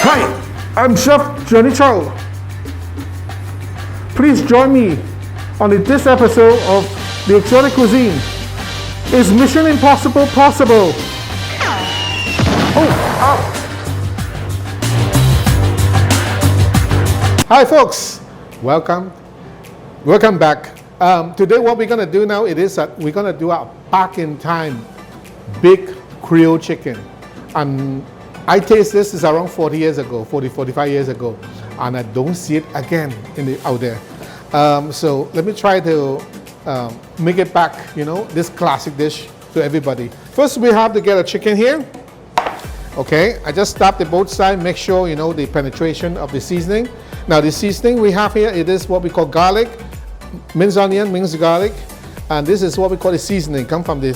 Hi, I'm Chef Johnny Chow. Please join me on this episode of the Exotic Cuisine. Is Mission Impossible possible? Hi folks, welcome back. Today what we're going to do now, it is that we're going to do a back in time big Creole chicken. And I taste this is around 45 years ago, and I don't see it again out there. So let me try to make it back, this classic dish to everybody. First we have to get a chicken here. Okay, I just tap the both sides, make sure the penetration of the seasoning. Now the seasoning we have here, it is what we call garlic, minced onion, minced garlic, and this is what we call the seasoning, come from the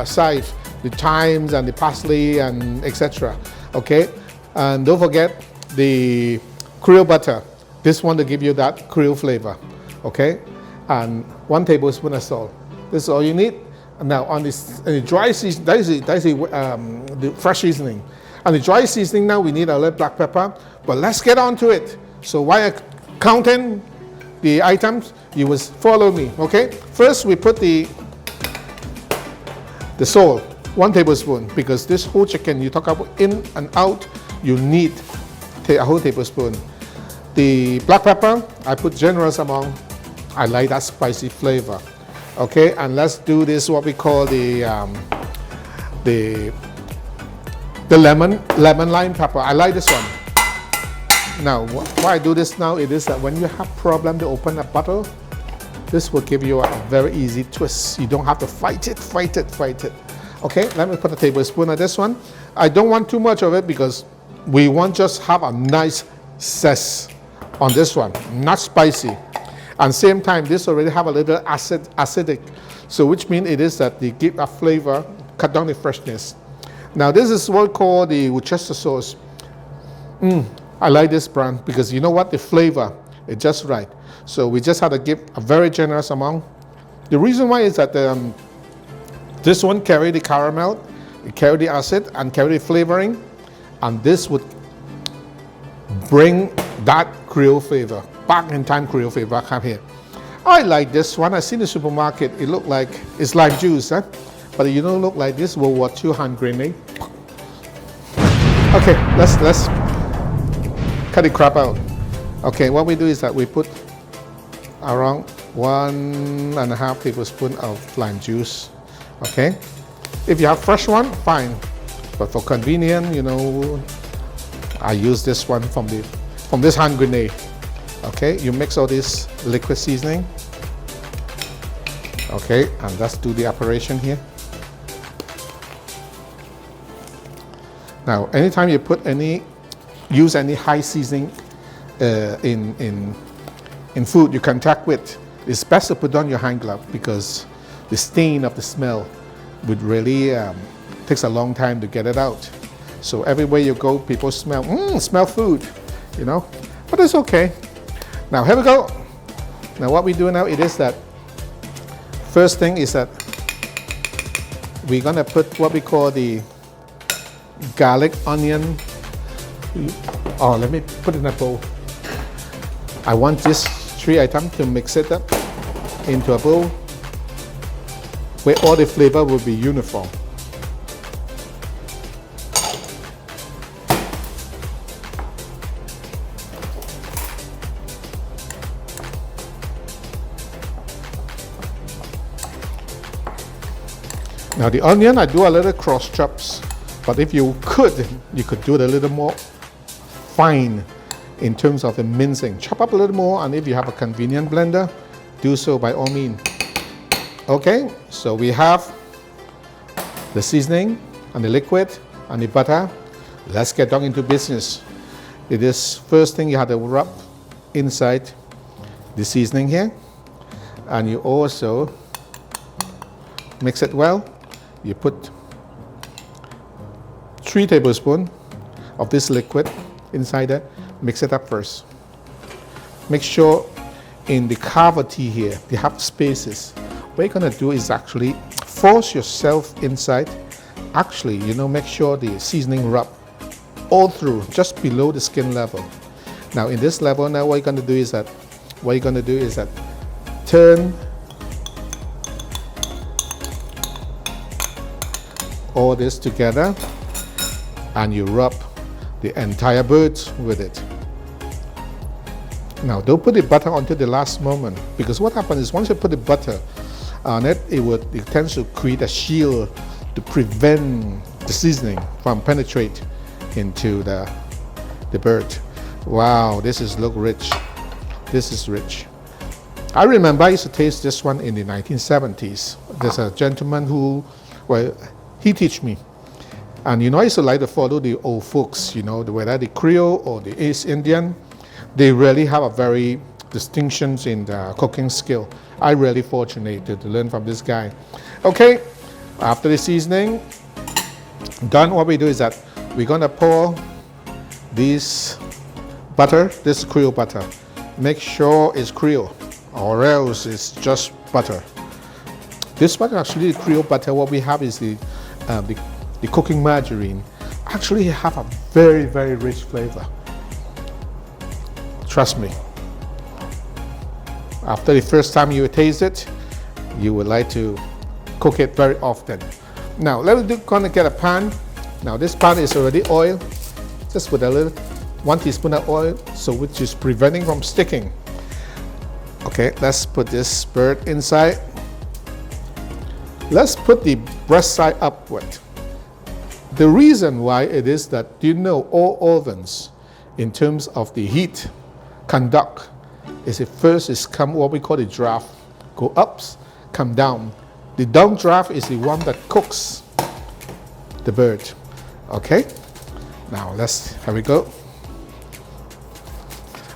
side, the thymes and the parsley and etc. Okay, and don't forget the Creole butter. This one to give you that Creole flavor. Okay, and 1 tablespoon of salt. This is all you need. And now on the dry seasoning, that is the fresh seasoning. On the dry seasoning now we need a little black pepper. But let's get on to it. So while I'm counting the items, you will follow me. Okay. First we put the salt. 1 tablespoon, because this whole chicken, you talk about in and out, you need a whole tablespoon. The black pepper, I put generous amount. I like that spicy flavor. Okay, and let's do this what we call the lemon lime pepper. I like this one. Now, why I do this now, it is that when you have problem to open a bottle, this will give you a very easy twist. You don't have to fight it. Okay, let me put a tablespoon of this one. I don't want too much of it because we want just have a nice zest on this one, not spicy. And same time, this already have a little acidic. So which means it is that they give a flavor, cut down the freshness. Now this is what we call the Worcester sauce. I like this brand because you know what, the flavor is just right. So we just had to give a very generous amount. The reason why is that this one carry the caramel, it carry the acid and carry the flavoring, and this would bring that Creole flavor, back in time Creole flavor come here. I like this one. I see in the supermarket, it look like it's lime juice, but you don't look like this World War II hand grenade. Okay, let's cut the crap out. Okay, what we do is that we put around 1.5 tablespoon of lime juice. Okay, if you have fresh one, fine, but for convenience, I use this one from this hand grenade. Okay, you mix all this liquid seasoning. Okay, and let's do the operation here. Now, anytime you use any high seasoning in food you contact with, it's best to put on your hand glove because the stain of the smell would really takes a long time to get it out. So everywhere you go, people smell food, but it's okay. Now here we go. Now what we do now, it is that first thing is that we're gonna put what we call the garlic onion. Oh, let me put it in a bowl. I want this 3 items to mix it up into a bowl where all the flavor will be uniform. Now the onion, I do a little cross chops, but if you could do it a little more fine in terms of the mincing. Chop up a little more, and if you have a convenient blender, do so by all means. Okay, so we have the seasoning and the liquid and the butter. Let's get down into business. It is first thing you have to rub inside the seasoning here, and you also mix it well. You put 3 tablespoons of this liquid inside it. Mix it up first. Make sure in the cavity here, they have spaces. What you're gonna do is actually force yourself inside. Actually, make sure the seasoning rub all through, just below the skin level. Now in this level, now what you're going to do is that, turn all this together and you rub the entire bird with it. Now don't put the butter onto the last moment, because what happens is once you put the butter on it, it tends to create a shield to prevent the seasoning from penetrate into the bird. Wow, this is look rich. This is rich. I remember I used to taste this one in the 1970s. There's a gentleman who, well, he teach me. And you know, I used to like to follow the old folks, you know, whether the Creole or the East Indian, they really have a very distinctions in the cooking skill. I really fortunate to learn from this guy. Okay, after the seasoning done, what we do is that we're gonna pour this butter, this Creole butter. Make sure it's Creole, or else it's just butter. This butter, actually, the Creole butter, what we have is the cooking margarine. Actually have a very, very rich flavor. Trust me. After the first time you taste it, you would like to cook it very often. Now, we're gonna get a pan. Now, this pan is already oiled. Just with a little 1 teaspoon of oil, so which is preventing from sticking. Okay, let's put this bird inside. Let's put the breast side upward. The reason why it is that, you know, all ovens, in terms of the heat conduct, is it first is come what we call the draft, go up, come down. The down draft is the one that cooks the bird. Okay, now here we go.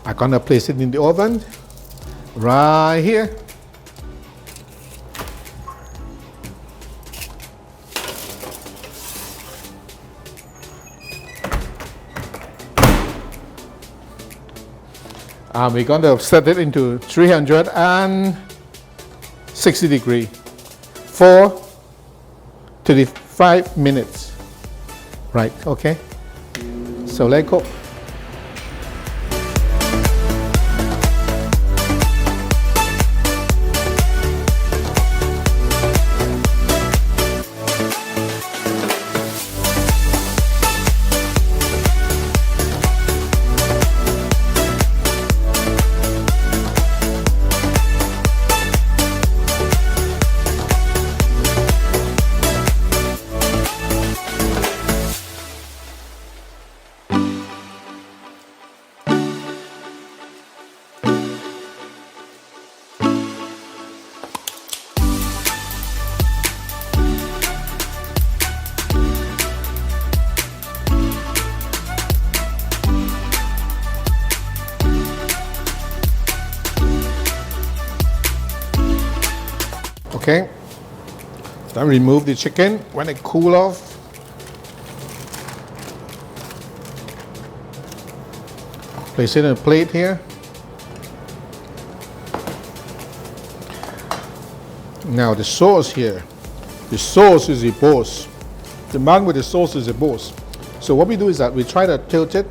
I'm gonna place it in the oven right here. We're going to set it into 360 degrees for 35 minutes. Right, okay. So let it cook. Okay, then remove the chicken when it cool off. Place it in a plate here. Now the sauce here, the sauce is the boss. The man with the sauce is the boss. So what we do is that we try to tilt it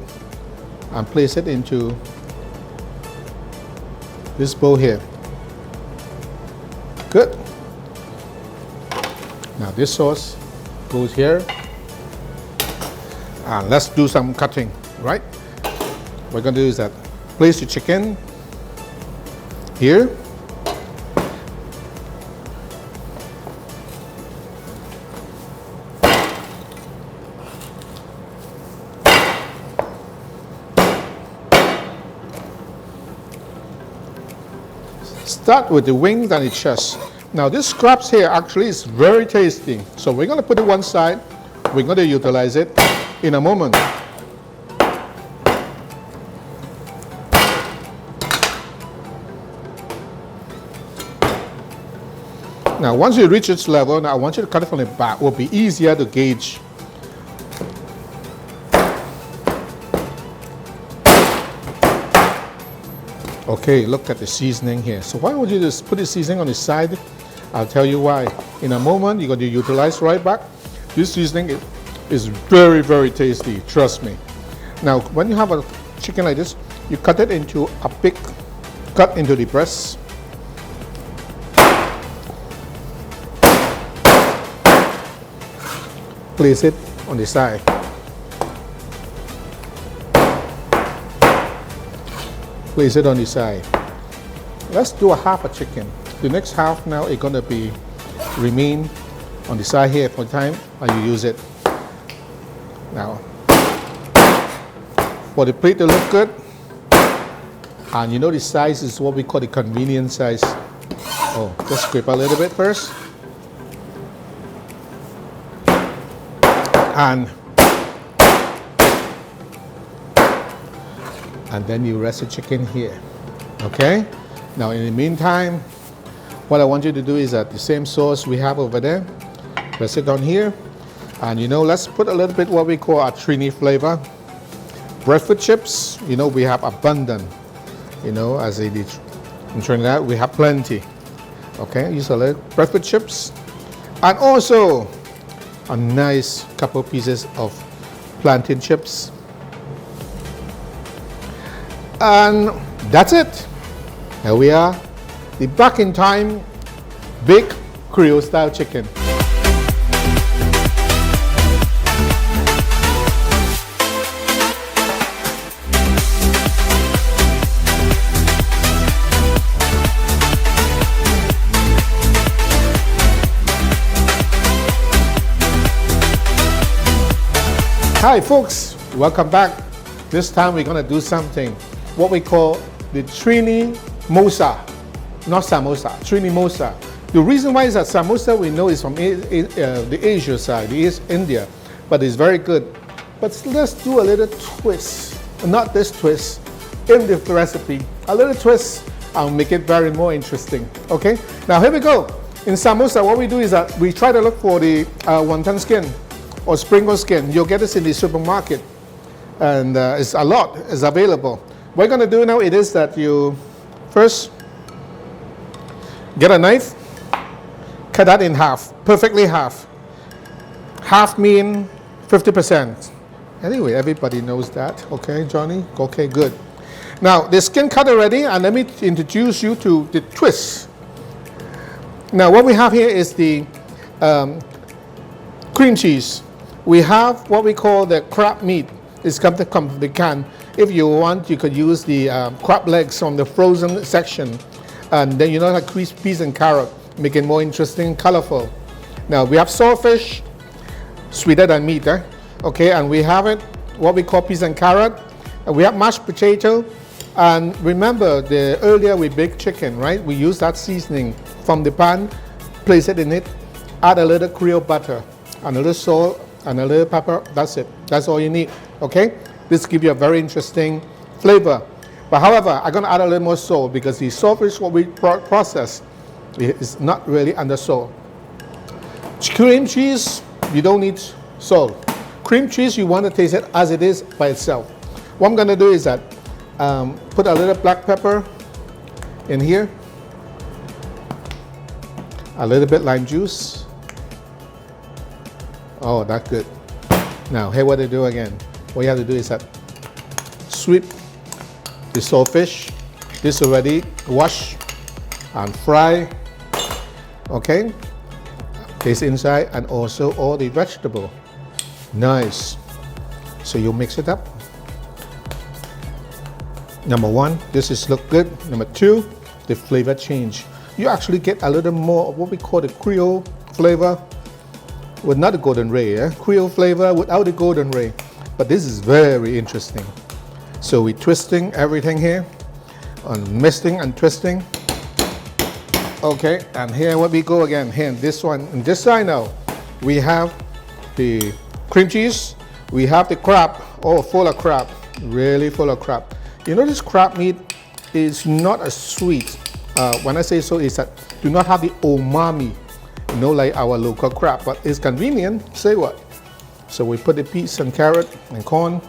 and place it into this bowl here. Good. Now this sauce goes here, and let's do some cutting, right? What we're going to do is that place the chicken here. Start with the wings and the chest. Now this scraps here actually is very tasty. So we're going to put it one side. We're going to utilize it in a moment. Now once you reach its level, now I want you to cut it from the back. It will be easier to gauge. Okay, look at the seasoning here. So why would you just put the seasoning on the side? I'll tell you why. In a moment, you're going to utilize right back. This seasoning is very, very tasty, trust me. Now, when you have a chicken like this, you cut it into a big cut into the breast. Place it on the side. Place it on the side. Let's do a half a chicken. The next half now is gonna be remain on the side here for time and you use it. Now, for the plate to look good, and you know the size is what we call the convenience size. Oh, just scrape a little bit first. And then you rest the chicken here. Okay? Now in the meantime, what I want you to do is that the same sauce we have over there, rest it on here. And you know, let's put a little bit what we call our Trini flavor. Breadfruit chips, you know, we have abundant. You know, as in Trinidad, we have plenty. Okay, use a little breadfruit chips. And also a nice couple pieces of plantain chips. And that's it. Here we are, the back in time big Creole style chicken. Hi folks, welcome back. This time we're going to do something, what we call the Trini Mosa, not samosa, Trini Mosa. The reason why is that samosa we know is from the Asia side, the East India, but it's very good. But let's do a little twist, not this twist, in the recipe, a little twist and make it very more interesting, okay? Now here we go. In samosa, what we do is that we try to look for the wonton skin or sprinkle skin. You'll get this in the supermarket, and it's a lot is available. What you're going to do now it is that you first get a knife, cut that in half, perfectly half. Half mean 50%. Anyway, everybody knows that. Okay, Johnny? Okay, good. Now, the skin cut already, and let me introduce you to the twist. Now, what we have here is the cream cheese. We have what we call the crab meat. It's come from the can. If you want, you could use the crab legs from the frozen section. And then you know like peas and carrot, make it more interesting and colorful. Now we have saltfish, sweeter than meat, eh? Okay, and we have it, what we call peas and carrot. And we have mashed potato. And remember, earlier we baked chicken, right? We use that seasoning from the pan, place it in it, add a little Creole butter, and a little salt, and a little pepper. That's it. That's all you need, okay? This gives you a very interesting flavor. But however, I'm going to add a little more salt because the saltfish, what we process, is not really under salt. Cream cheese, you don't need salt. Cream cheese, you want to taste it as it is by itself. What I'm going to do is that put a little black pepper in here, a little bit lime juice. Oh, that's good. Now, here what I do again. What you have to do is that sweep the saltfish. This already wash and fry. Okay. Place inside and also all the vegetable. Nice. So you mix it up. Number one, this is look good. Number two, the flavor change. You actually get a little more of what we call the Creole flavor. With not the golden ray, Creole flavor without the golden ray. But this is very interesting. So we're twisting everything here, and mixing and twisting. Okay, and here what we go again. Here, this one, and this side now, we have the cream cheese. We have the crab, oh, full of crab, really full of crab. You know this crab meat is not as sweet. When I say so, is that do not have the umami. You know, like our local crab, but it's convenient, say what. So we put the peas and carrot and corn,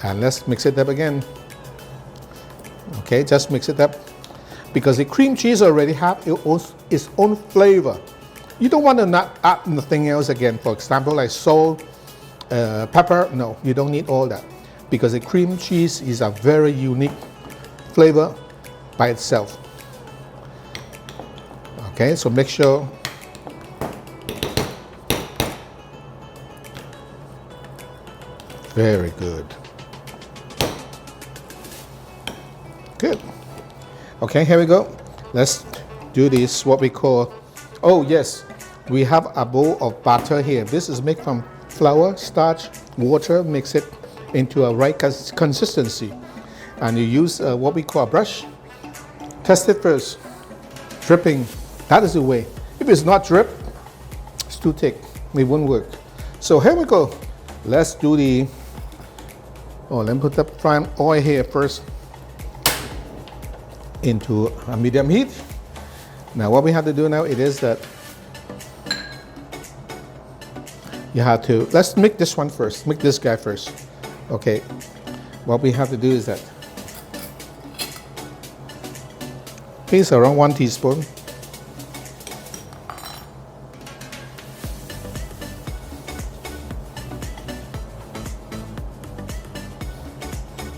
and let's mix it up again. Okay, just mix it up. Because the cream cheese already have its own flavor. You don't want to not add nothing else again, for example, like salt, pepper, no, you don't need all that. because the cream cheese is a very unique flavor by itself. Okay, so make sure very good. Good. Okay, here we go. Let's do this, what we call, oh yes, we have a bowl of butter here. This is made from flour, starch, water, mix it into a right consistency. And you use what we call a brush. Test it first. Dripping, that is the way. If it's not drip, it's too thick, it won't work. So here we go. Let's do the, let me put the prime oil here first into a medium heat. Now what we have to do now, it is that you have to, let's make this one first, make this guy first. Okay, what we have to do is that, please, around 1 teaspoon.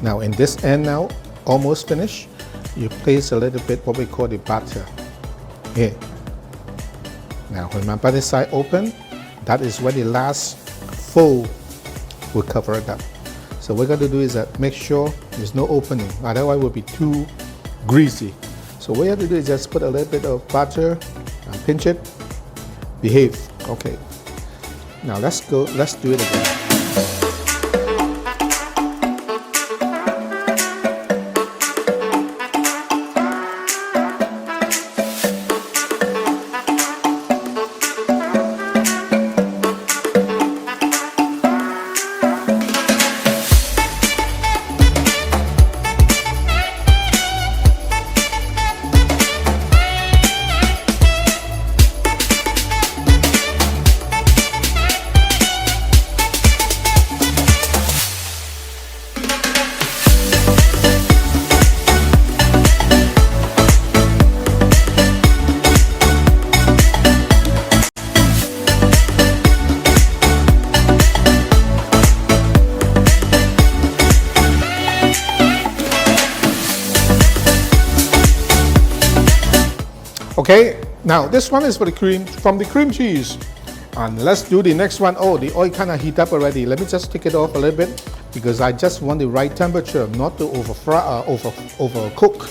Now in this end now, almost finished, you place a little bit what we call the butter here. Now when my butter side open, that is when the last fold will cover it up. So what we're going to do is that make sure there's no opening, otherwise it will be too greasy. So what you have to do is just put a little bit of butter and pinch it. Behave. Okay. Now let's do it again. Okay, now this one is for the cream, from the cream cheese. And let's do the next one. Oh, the oil kind of heat up already. Let me just take it off a little bit because I just want the right temperature, not to overcook.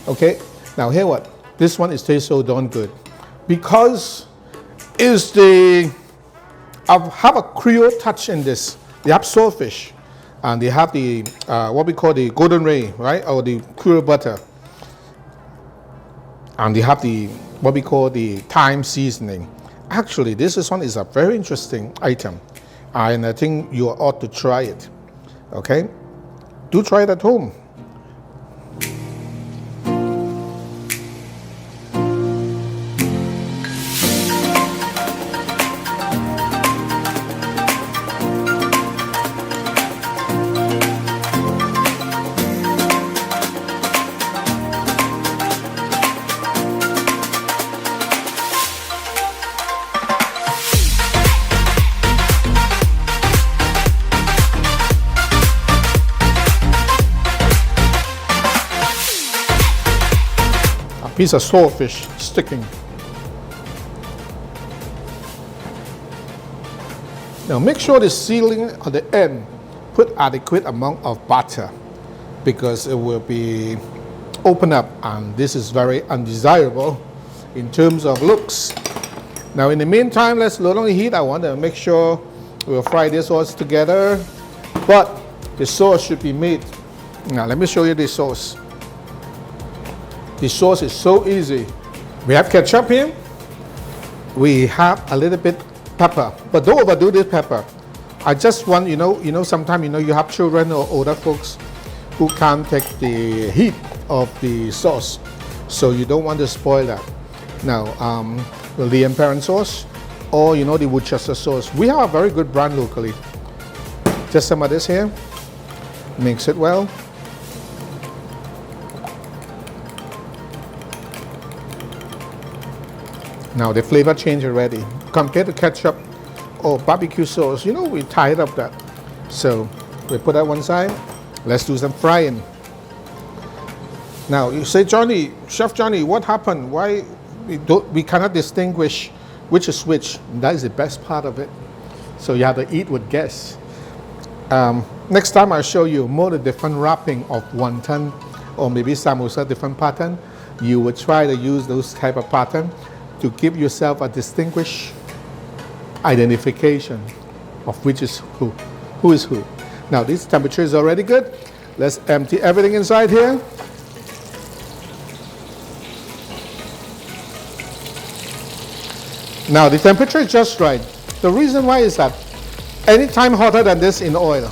Okay, now here what? This one is tastes so darn good because is the, I have a Creole touch in this. They have saltfish and they have the, what we call the golden ray, right? Or the Creole butter. And they have the, what we call the thyme seasoning. Actually, this one is a very interesting item. And I think you ought to try it. Okay? Do try it at home. Piece of saltfish sticking. Now make sure the sealing at the end put adequate amount of butter because it will be open up and this is very undesirable in terms of looks. Now in the meantime, let's load on the heat. I want to make sure we'll fry this all together, but the sauce should be made. Now let me show you the sauce. The sauce is so easy. We have ketchup here. We have a little bit pepper, but don't overdo this pepper. I just want, sometimes, you have children or older folks who can't take the heat of the sauce. So you don't want to spoil that. Now, the Lee and Parent sauce or, the Worcester sauce. We have a very good brand locally. Just some of this here. Mix it well. Now the flavor change already. Compared to ketchup or barbecue sauce, we tired of that. So We put that one side. Let's do some frying. Now you say, Johnny, Chef Johnny, what happened? Why we cannot distinguish which is which? That is the best part of it. So you have to eat with guests. Next time I'll show you more the different wrapping of wonton or maybe samosa, different pattern. You would try to use those type of pattern to give yourself a distinguished identification of which is who is who. Now this temperature is already good. Let's empty everything inside here. Now the temperature is just right. The reason why is that anytime hotter than this in oil,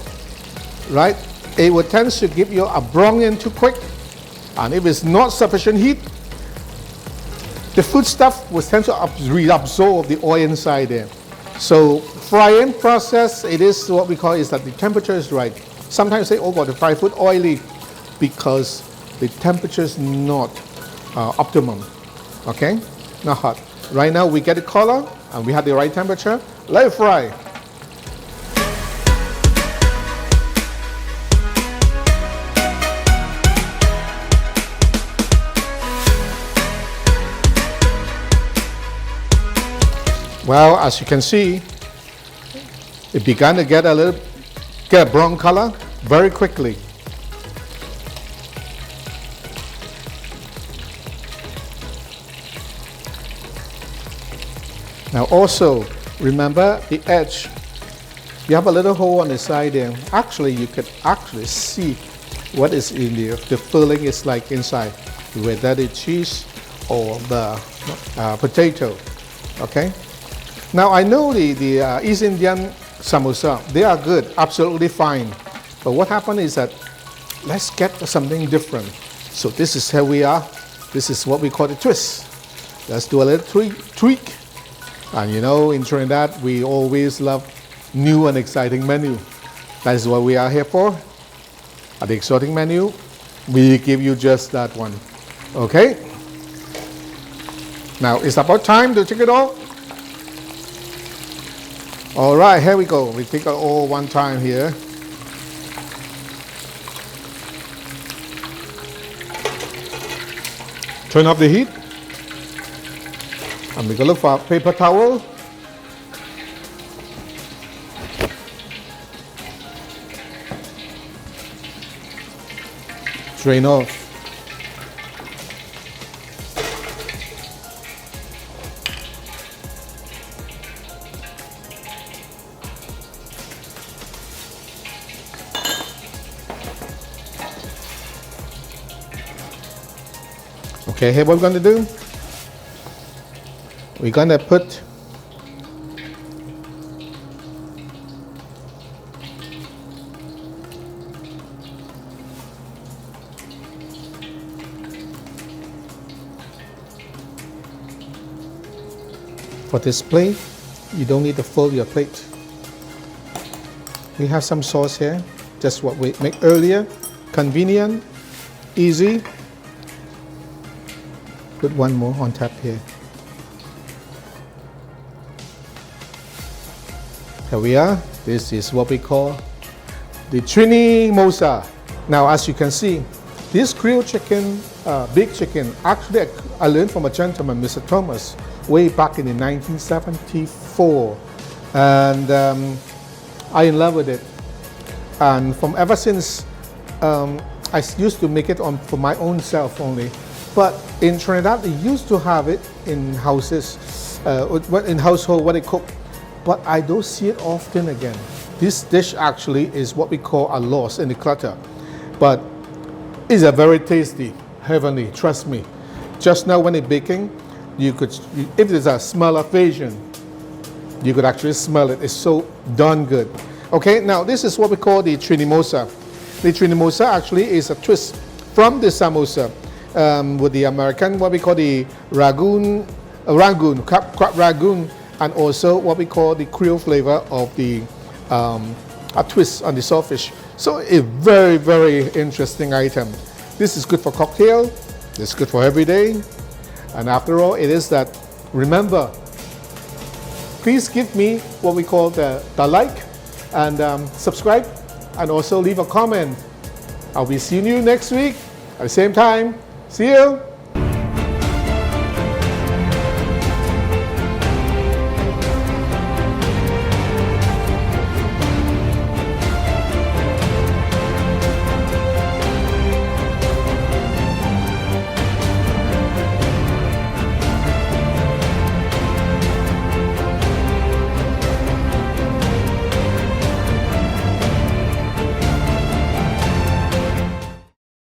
right, it would tend to give you a brown in too quick. And if it's not sufficient heat, the food stuff will tend to reabsorb the oil inside there. So frying process, it is what we call is that the temperature is right. Sometimes say, oh God, the fried food oily because the temperature is not optimum. Okay, not hot. Right now we get the color and we have the right temperature. Let it fry. Well, as you can see, it began to get a brown color very quickly. Now also, remember the edge. You have a little hole on the side there. Actually, you could actually see what is in there. The filling is like inside, whether the cheese or the potato. Okay. Now I know the East Indian samosa, they are good, absolutely fine. But what happened is that let's get something different. So this is how we are. This is what we call the twist. Let's do a little tweak. And you know, in Trinidad, we always love new and exciting menu. That is what we are here for. At the exotic menu, we give you just that one. Okay? Now it's about time to take it off. All right, here we go. We take it all one time here. Turn off the heat. And we're going to look for a paper towel. Drain off. Okay, here what we're going to do. We're going to put for display, you don't need to fold your plate. We have some sauce here, just what we made earlier. Convenient, easy. Put one more on top here. Here we are. This is what we call the Trini Mosa. Now, as you can see, this grilled chicken, big chicken, actually I learned from a gentleman, Mr. Thomas, way back in 1974. And I'm in love with it. And from ever since, I used to make it for my own self only. But in Trinidad, they used to have it in houses, in household, what they cook. But I don't see it often again. This dish actually is what we call a loss in the clutter. But it's a very tasty, heavenly, trust me. Just now when it's baking, you could, if there's a smell of Asian, you could actually smell it. It's so darn good. Okay, now this is what we call the Trinimosa. The Trinimosa actually is a twist from the samosa. With the American, what we call the crab ragoon, and also what we call the Creole flavor of the a twist on the saltfish. So a very, very interesting item. This is good for cocktail. This is good for every day. And after all, it is that. Remember, please give me what we call the like and subscribe and also leave a comment. I'll be seeing you next week at the same time. See you.